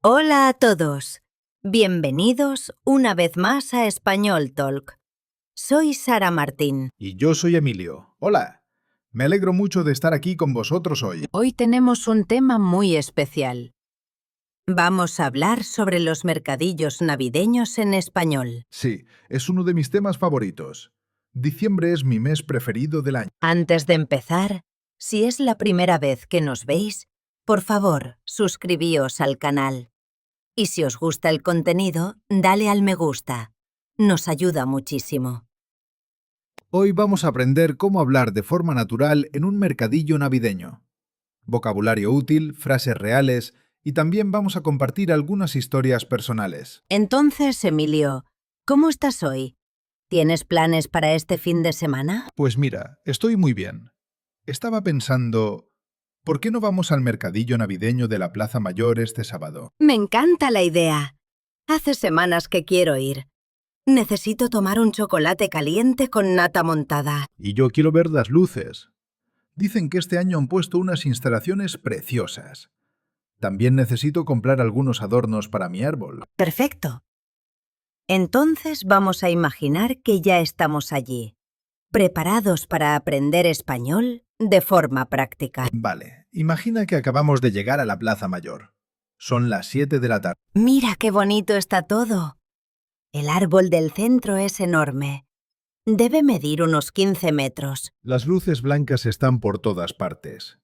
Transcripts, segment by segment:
Hola a todos. Bienvenidos una vez más a Español Talk. Soy Sara Martín. Y yo soy Emilio. Hola. Me alegro mucho de estar aquí con vosotros hoy. Hoy tenemos un tema muy especial. Vamos a hablar sobre los mercadillos navideños en español. Sí, es uno de mis temas favoritos. Diciembre es mi mes preferido del año. Antes de empezar, si es la primera vez que nos veis, por favor, suscribíos al canal. Y si os gusta el contenido, dale al me gusta. Nos ayuda muchísimo. Hoy vamos a aprender cómo hablar de forma natural en un mercadillo navideño. Vocabulario útil, frases reales y también vamos a compartir algunas historias personales. Entonces, Emilio, ¿cómo estás hoy? ¿Tienes planes para este fin de semana? Pues mira, estoy muy bien. Estaba pensando, ¿por qué no vamos al mercadillo navideño de la Plaza Mayor este sábado? Me encanta la idea. Hace semanas que quiero ir. Necesito tomar un chocolate caliente con nata montada. Y yo quiero ver las luces. Dicen que este año han puesto unas instalaciones preciosas. También necesito comprar algunos adornos para mi árbol. Perfecto. Entonces vamos a imaginar que ya estamos allí, preparados para aprender español de forma práctica. Vale, imagina que acabamos de llegar a la Plaza Mayor. Son las 7 de la tarde. Mira qué bonito está todo. El árbol del centro es enorme. Debe medir unos 15 metros. Las luces blancas están por todas partes.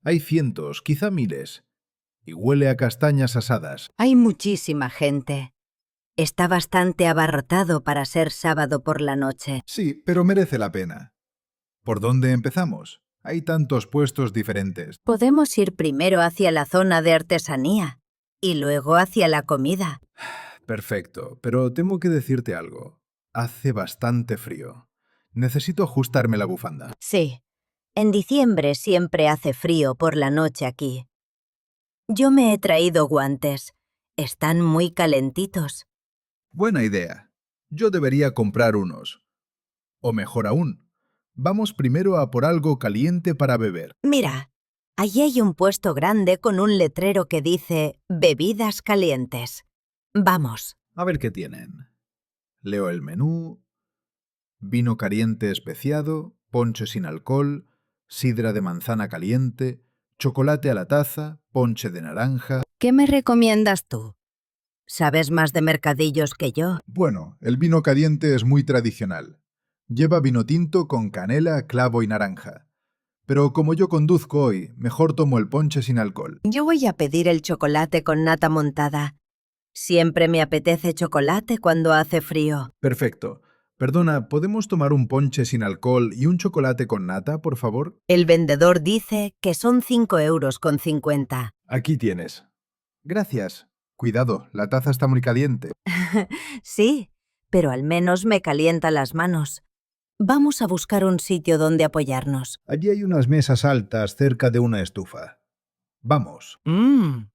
Hay cientos, quizá miles. Y huele a castañas asadas. Hay muchísima gente. Está bastante abarrotado para ser sábado por la noche. Sí, pero merece la pena. ¿Por dónde empezamos? Hay tantos puestos diferentes. Podemos ir primero hacia la zona de artesanía y luego hacia la comida. Perfecto, pero tengo que decirte algo. Hace bastante frío. Necesito ajustarme la bufanda. Sí, en diciembre siempre hace frío por la noche aquí. Yo me he traído guantes. Están muy calentitos. Buena idea. Yo debería comprar unos. O mejor aún, vamos primero a por algo caliente para beber. Mira, allí hay un puesto grande con un letrero que dice bebidas calientes. Vamos. A ver qué tienen. Leo el menú. Vino caliente especiado, ponche sin alcohol, sidra de manzana caliente, chocolate a la taza, ponche de naranja. ¿Qué me recomiendas tú? ¿Sabes más de mercadillos que yo? Bueno, el vino caliente es muy tradicional. Lleva vino tinto con canela, clavo y naranja. Pero como yo conduzco hoy, mejor tomo el ponche sin alcohol. Yo voy a pedir el chocolate con nata montada. Siempre me apetece chocolate cuando hace frío. Perfecto. Perdona, ¿podemos tomar un ponche sin alcohol y un chocolate con nata, por favor? El vendedor dice que son 5,50 €. Aquí tienes. Gracias. Cuidado, la taza está muy caliente. Sí, pero al menos me calienta las manos. Vamos a buscar un sitio donde apoyarnos. Allí hay unas mesas altas cerca de una estufa. Vamos.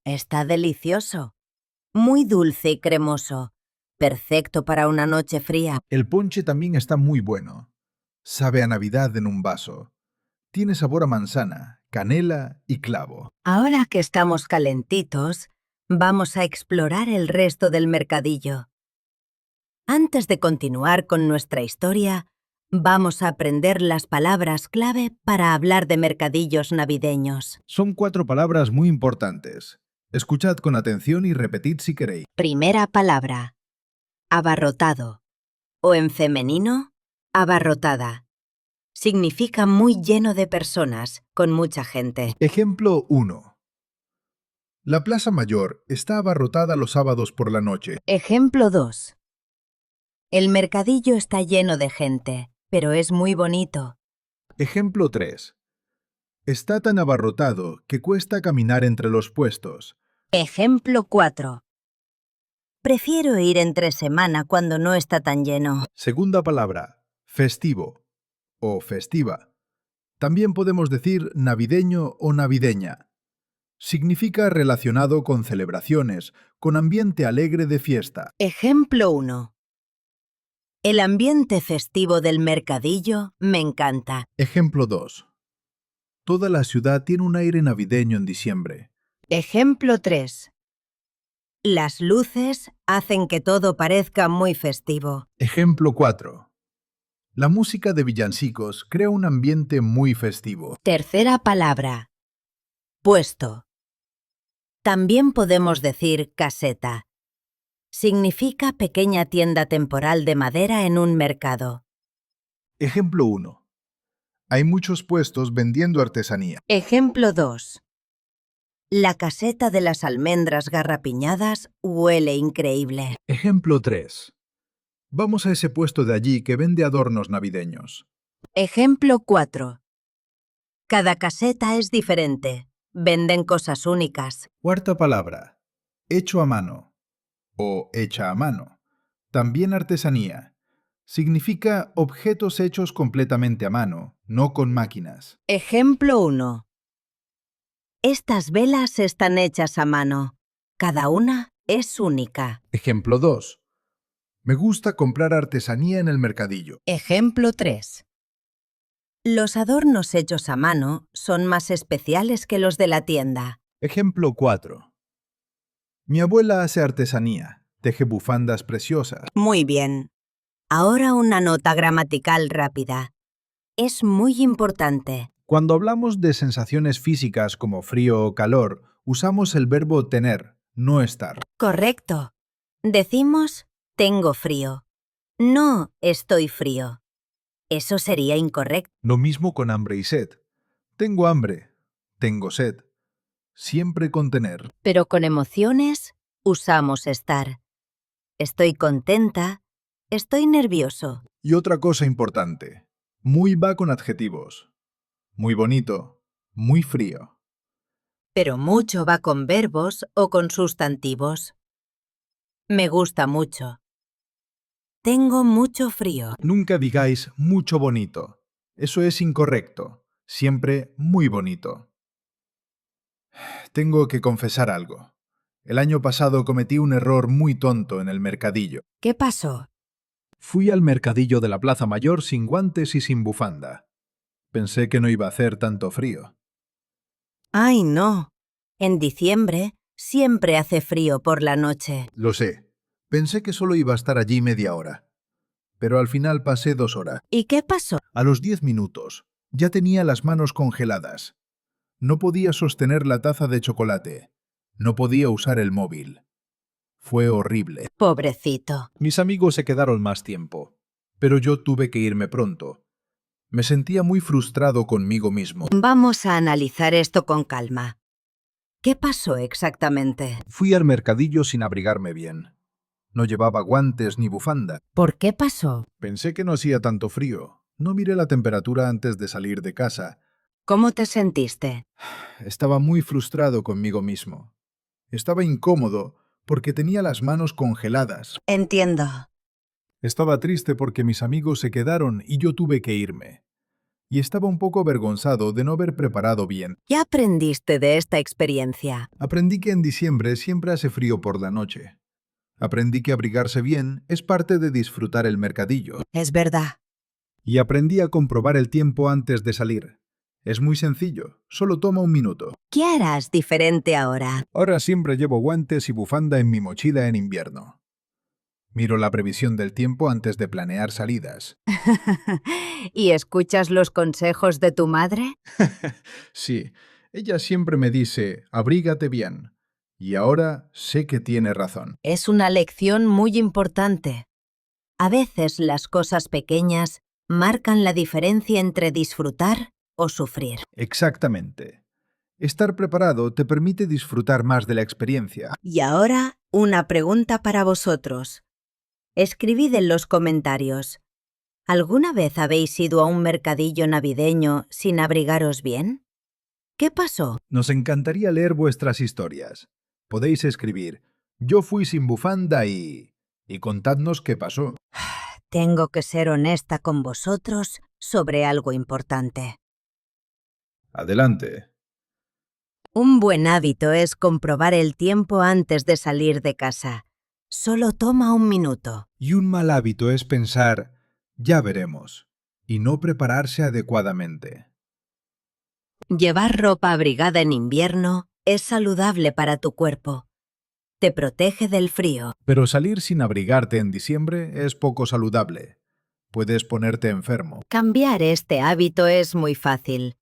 Está delicioso. Muy dulce y cremoso. Perfecto para una noche fría. El ponche también está muy bueno. Sabe a Navidad en un vaso. Tiene sabor a manzana, canela y clavo. Ahora que estamos calentitos, vamos a explorar el resto del mercadillo. Antes de continuar con nuestra historia, vamos a aprender las palabras clave para hablar de mercadillos navideños. Son 4 palabras muy importantes. Escuchad con atención y repetid si queréis. Primera palabra. Abarrotado. O en femenino, abarrotada. Significa muy lleno de personas, con mucha gente. Ejemplo 1. La Plaza Mayor está abarrotada los sábados por la noche. Ejemplo 2. El mercadillo está lleno de gente, pero es muy bonito. Ejemplo 3. Está tan abarrotado que cuesta caminar entre los puestos. Ejemplo 4. Prefiero ir entre semana cuando no está tan lleno. Segunda palabra, festivo o festiva. También podemos decir navideño o navideña. Significa relacionado con celebraciones, con ambiente alegre de fiesta. Ejemplo 1. El ambiente festivo del mercadillo me encanta. Ejemplo 2. Toda la ciudad tiene un aire navideño en diciembre. Ejemplo 3. Las luces hacen que todo parezca muy festivo. Ejemplo 4. La música de villancicos crea un ambiente muy festivo. Tercera palabra. Puesto. También podemos decir caseta. Significa pequeña tienda temporal de madera en un mercado. Ejemplo 1. Hay muchos puestos vendiendo artesanía. Ejemplo 2. La caseta de las almendras garrapiñadas huele increíble. Ejemplo 3. Vamos a ese puesto de allí que vende adornos navideños. Ejemplo 4. Cada caseta es diferente. Venden cosas únicas. Cuarta palabra. Hecho a mano o hecha a mano. También artesanía. Significa objetos hechos completamente a mano, no con máquinas. Ejemplo 1. Estas velas están hechas a mano. Cada una es única. Ejemplo 2. Me gusta comprar artesanía en el mercadillo. Ejemplo 3. Los adornos hechos a mano son más especiales que los de la tienda. Ejemplo 4. Mi abuela hace artesanía, teje bufandas preciosas. Muy bien. Ahora una nota gramatical rápida. Es muy importante. Cuando hablamos de sensaciones físicas como frío o calor, usamos el verbo tener, no estar. Correcto. Decimos tengo frío. No estoy frío. Eso sería incorrecto. Lo mismo con hambre y sed. Tengo hambre, tengo sed. Siempre con tener. Pero con emociones usamos estar. Estoy contenta. Estoy nervioso. Y otra cosa importante. Muy va con adjetivos. Muy bonito, muy frío. Pero mucho va con verbos o con sustantivos. Me gusta mucho. Tengo mucho frío. Nunca digáis mucho bonito. Eso es incorrecto. Siempre muy bonito. Tengo que confesar algo. El año pasado cometí un error muy tonto en el mercadillo. ¿Qué pasó? Fui al mercadillo de la Plaza Mayor sin guantes y sin bufanda. Pensé que no iba a hacer tanto frío. ¡Ay, no! En diciembre siempre hace frío por la noche. Lo sé. Pensé que solo iba a estar allí media hora. Pero al final pasé 2 horas. ¿Y qué pasó? A los 10 minutos, ya tenía las manos congeladas. No podía sostener la taza de chocolate. No podía usar el móvil. Fue horrible. Pobrecito. Mis amigos se quedaron más tiempo, pero yo tuve que irme pronto. Me sentía muy frustrado conmigo mismo. Vamos a analizar esto con calma. ¿Qué pasó exactamente? Fui al mercadillo sin abrigarme bien. No llevaba guantes ni bufanda. ¿Por qué pasó? Pensé que no hacía tanto frío. No miré la temperatura antes de salir de casa. ¿Cómo te sentiste? Estaba muy frustrado conmigo mismo. Estaba incómodo porque tenía las manos congeladas. Entiendo. Estaba triste porque mis amigos se quedaron y yo tuve que irme. Y estaba un poco avergonzado de no haber preparado bien. ¿Qué aprendiste de esta experiencia? Aprendí que en diciembre siempre hace frío por la noche. Aprendí que abrigarse bien es parte de disfrutar el mercadillo. Es verdad. Y aprendí a comprobar el tiempo antes de salir. Es muy sencillo, solo toma 1 minuto. ¿Qué harás diferente ahora? Ahora siempre llevo guantes y bufanda en mi mochila en invierno. Miro la previsión del tiempo antes de planear salidas. ¿Y escuchas los consejos de tu madre? Sí, ella siempre me dice, abrígate bien. Y ahora sé que tiene razón. Es una lección muy importante. A veces las cosas pequeñas marcan la diferencia entre disfrutar o sufrir. Exactamente. Estar preparado te permite disfrutar más de la experiencia. Y ahora, una pregunta para vosotros. Escribid en los comentarios. ¿Alguna vez habéis ido a un mercadillo navideño sin abrigaros bien? ¿Qué pasó? Nos encantaría leer vuestras historias. Podéis escribir, yo fui sin bufanda y contadnos qué pasó. Tengo que ser honesta con vosotros sobre algo importante. Adelante. Un buen hábito es comprobar el tiempo antes de salir de casa. Solo toma 1 minuto. Y un mal hábito es pensar, ya veremos, y no prepararse adecuadamente. Llevar ropa abrigada en invierno es saludable para tu cuerpo. te protege del frío. Pero salir sin abrigarte en diciembre es poco saludable. Puedes ponerte enfermo. Cambiar este hábito es muy fácil.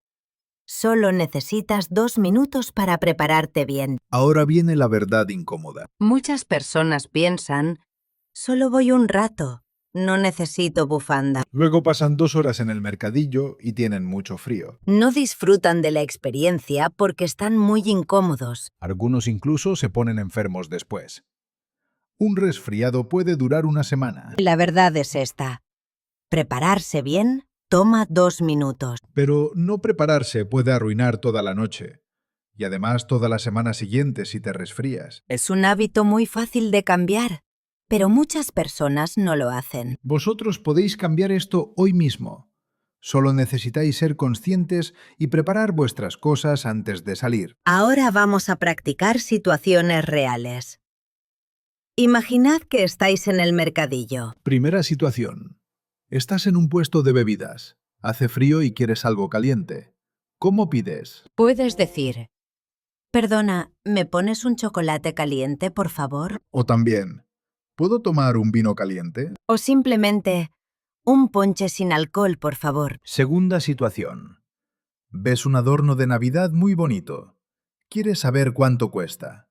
Solo necesitas 2 minutos para prepararte bien. Ahora viene la verdad incómoda. Muchas personas piensan, solo voy un rato, no necesito bufanda. Luego pasan 2 horas en el mercadillo y tienen mucho frío. No disfrutan de la experiencia porque están muy incómodos. Algunos incluso se ponen enfermos después. Un resfriado puede durar una semana. La verdad es esta. Prepararse bien toma 2 minutos. Pero no prepararse puede arruinar toda la noche. Y además toda la semana siguiente si te resfrías. Es un hábito muy fácil de cambiar, pero muchas personas no lo hacen. Vosotros podéis cambiar esto hoy mismo. Solo necesitáis ser conscientes y preparar vuestras cosas antes de salir. Ahora vamos a practicar situaciones reales. Imaginad que estáis en el mercadillo. Primera situación. Estás en un puesto de bebidas. Hace frío y quieres algo caliente. ¿Cómo pides? Puedes decir, perdona, ¿me pones un chocolate caliente, por favor? O también, ¿puedo tomar un vino caliente? O simplemente, un ponche sin alcohol, por favor. Segunda situación. Ves un adorno de Navidad muy bonito. Quieres saber cuánto cuesta.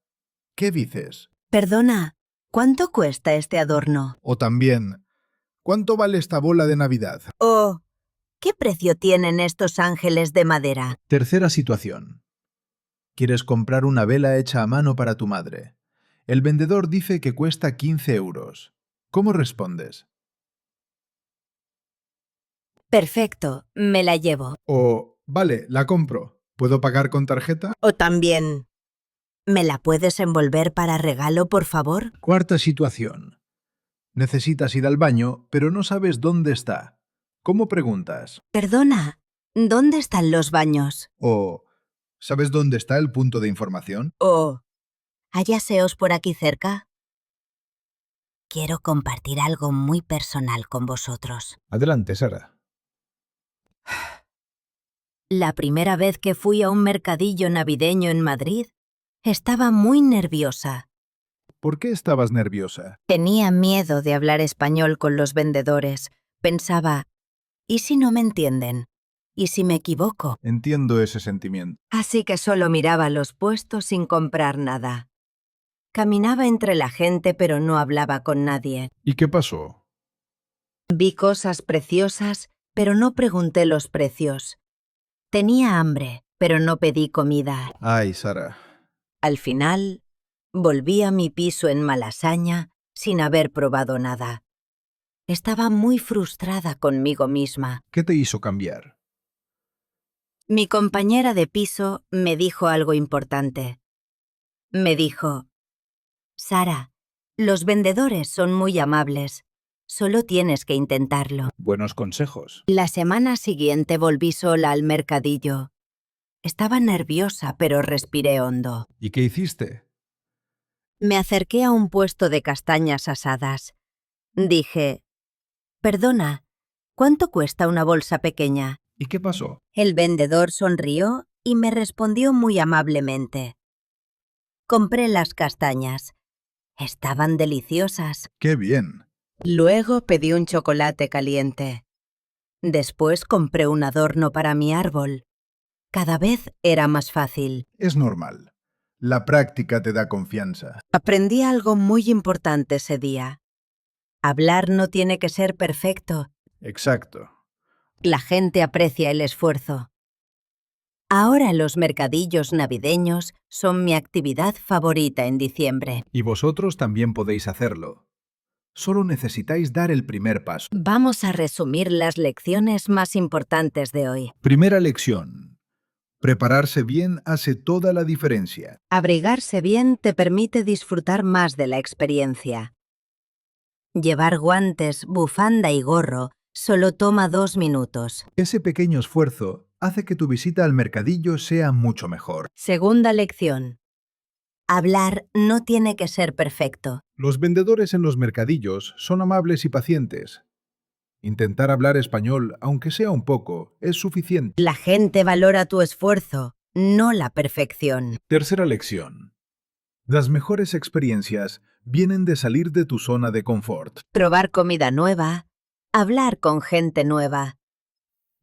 ¿Qué dices? Perdona, ¿cuánto cuesta este adorno? O también, ¿cuánto vale esta bola de Navidad? O, ¿qué precio tienen estos ángeles de madera? Tercera situación. Quieres comprar una vela hecha a mano para tu madre. El vendedor dice que cuesta 15 euros. ¿Cómo respondes? Perfecto, me la llevo. O, vale, la compro. ¿Puedo pagar con tarjeta? O también, ¿me la puedes envolver para regalo, por favor? Cuarta situación. Necesitas ir al baño, pero no sabes dónde está. ¿Cómo preguntas? Perdona, ¿dónde están los baños? O, ¿sabes dónde está el punto de información? O, ¿hay aseos por aquí cerca? Quiero compartir algo muy personal con vosotros. Adelante, Sara. La primera vez que fui a un mercadillo navideño en Madrid, estaba muy nerviosa. ¿Por qué estabas nerviosa? Tenía miedo de hablar español con los vendedores. Pensaba, ¿y si no me entienden? ¿Y si me equivoco? Entiendo ese sentimiento. Así que solo miraba los puestos sin comprar nada. Caminaba entre la gente pero no hablaba con nadie. ¿Y qué pasó? Vi cosas preciosas, pero no pregunté los precios. Tenía hambre, pero no pedí comida. Ay, Sara. Al final, volví a mi piso en Malasaña sin haber probado nada. Estaba muy frustrada conmigo misma. ¿Qué te hizo cambiar? Mi compañera de piso me dijo algo importante. Me dijo, Sara, los vendedores son muy amables. Solo tienes que intentarlo. Buenos consejos. La semana siguiente volví sola al mercadillo. Estaba nerviosa, pero respiré hondo. ¿Y qué hiciste? Me acerqué a un puesto de castañas asadas. Dije, perdona, ¿cuánto cuesta una bolsa pequeña? ¿Y qué pasó? El vendedor sonrió y me respondió muy amablemente. Compré las castañas. Estaban deliciosas. ¡Qué bien! Luego pedí un chocolate caliente. Después compré un adorno para mi árbol. Cada vez era más fácil. Es normal. La práctica te da confianza. Aprendí algo muy importante ese día. Hablar no tiene que ser perfecto. Exacto. La gente aprecia el esfuerzo. Ahora los mercadillos navideños son mi actividad favorita en diciembre. Y vosotros también podéis hacerlo. Solo necesitáis dar el primer paso. Vamos a resumir las lecciones más importantes de hoy. Primera lección. Prepararse bien hace toda la diferencia. Abrigarse bien te permite disfrutar más de la experiencia. Llevar guantes, bufanda y gorro solo toma 2 minutos. Ese pequeño esfuerzo hace que tu visita al mercadillo sea mucho mejor. Segunda lección. Hablar no tiene que ser perfecto. Los vendedores en los mercadillos son amables y pacientes. Intentar hablar español, aunque sea un poco, es suficiente. La gente valora tu esfuerzo, no la perfección. Tercera lección. Las mejores experiencias vienen de salir de tu zona de confort. Probar comida nueva, hablar con gente nueva.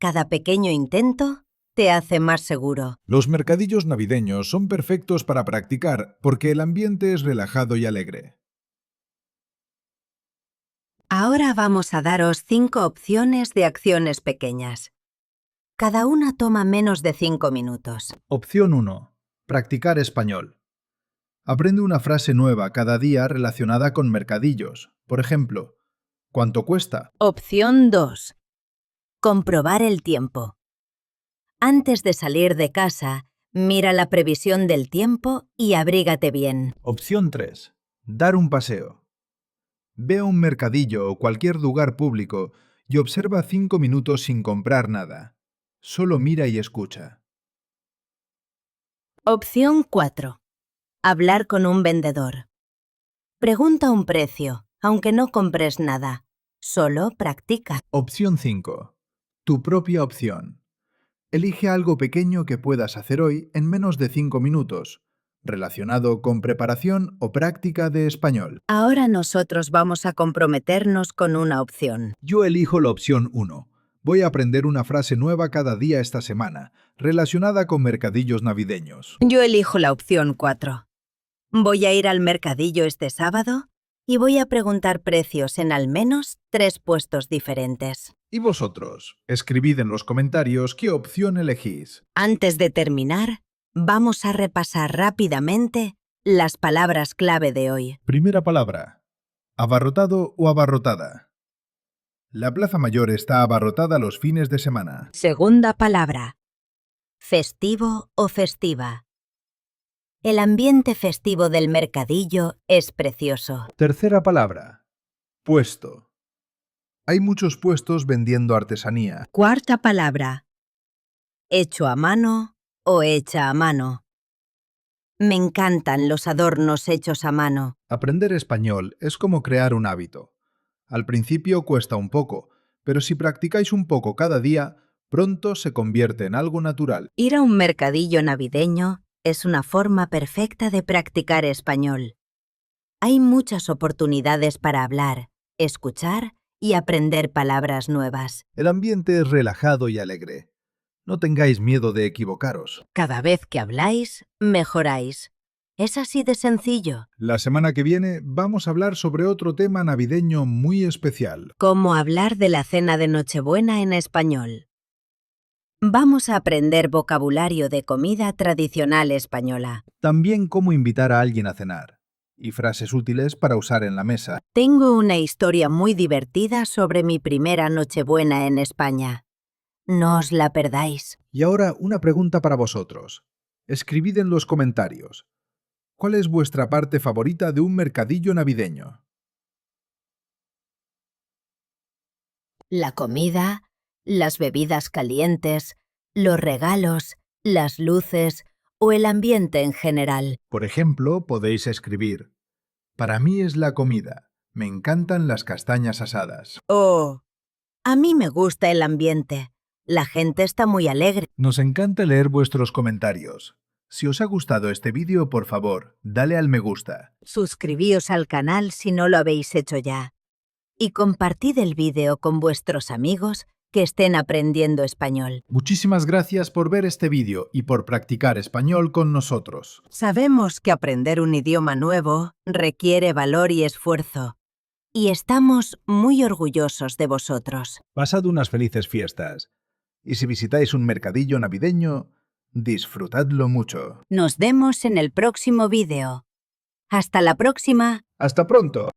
Cada pequeño intento te hace más seguro. Los mercadillos navideños son perfectos para practicar porque el ambiente es relajado y alegre. Ahora vamos a daros 5 opciones de acciones pequeñas. Cada una toma menos de 5 minutos. Opción 1. Practicar español. Aprende una frase nueva cada día relacionada con mercadillos. Por ejemplo, ¿cuánto cuesta? Opción 2. Comprobar el tiempo. Antes de salir de casa, mira la previsión del tiempo y abrígate bien. Opción 3. Dar un paseo. Ve a un mercadillo o cualquier lugar público y observa 5 minutos sin comprar nada. Solo mira y escucha. Opción 4. Hablar con un vendedor. Pregunta un precio, aunque no compres nada. Solo practica. Opción 5. Tu propia opción. Elige algo pequeño que puedas hacer hoy en menos de 5 minutos, relacionado con preparación o práctica de español. Ahora nosotros vamos a comprometernos con una opción. Yo elijo la opción 1. Voy a aprender una frase nueva cada día esta semana, relacionada con mercadillos navideños. Yo elijo la opción 4. Voy a ir al mercadillo este sábado y voy a preguntar precios en al menos 3 puestos diferentes. ¿Y vosotros? Escribid en los comentarios qué opción elegís. Antes de terminar, vamos a repasar rápidamente las palabras clave de hoy. Primera palabra. Abarrotado o abarrotada. La Plaza Mayor está abarrotada los fines de semana. Segunda palabra. Festivo o festiva. El ambiente festivo del mercadillo es precioso. Tercera palabra. Puesto. Hay muchos puestos vendiendo artesanía. Cuarta palabra. Hecho a mano o hecha a mano. Me encantan los adornos hechos a mano. Aprender español es como crear un hábito. Al principio cuesta un poco, pero si practicáis un poco cada día, pronto se convierte en algo natural. Ir a un mercadillo navideño es una forma perfecta de practicar español. Hay muchas oportunidades para hablar, escuchar y aprender palabras nuevas. El ambiente es relajado y alegre. No tengáis miedo de equivocaros. Cada vez que habláis, mejoráis. Es así de sencillo. La semana que viene vamos a hablar sobre otro tema navideño muy especial. Cómo hablar de la cena de Nochebuena en español. Vamos a aprender vocabulario de comida tradicional española. También cómo invitar a alguien a cenar. Y frases útiles para usar en la mesa. Tengo una historia muy divertida sobre mi primera Nochebuena en España. No os la perdáis. Y ahora una pregunta para vosotros. Escribid en los comentarios. ¿Cuál es vuestra parte favorita de un mercadillo navideño? La comida, las bebidas calientes, los regalos, las luces o el ambiente en general. Por ejemplo, podéis escribir: para mí es la comida. Me encantan las castañas asadas. Oh, a mí me gusta el ambiente. La gente está muy alegre. Nos encanta leer vuestros comentarios. Si os ha gustado este vídeo, por favor, dale al me gusta. Suscribíos al canal si no lo habéis hecho ya. Y compartid el vídeo con vuestros amigos que estén aprendiendo español. Muchísimas gracias por ver este vídeo y por practicar español con nosotros. Sabemos que aprender un idioma nuevo requiere valor y esfuerzo. Y estamos muy orgullosos de vosotros. Pasad unas felices fiestas. Y si visitáis un mercadillo navideño, disfrutadlo mucho. Nos vemos en el próximo vídeo. ¡Hasta la próxima! ¡Hasta pronto!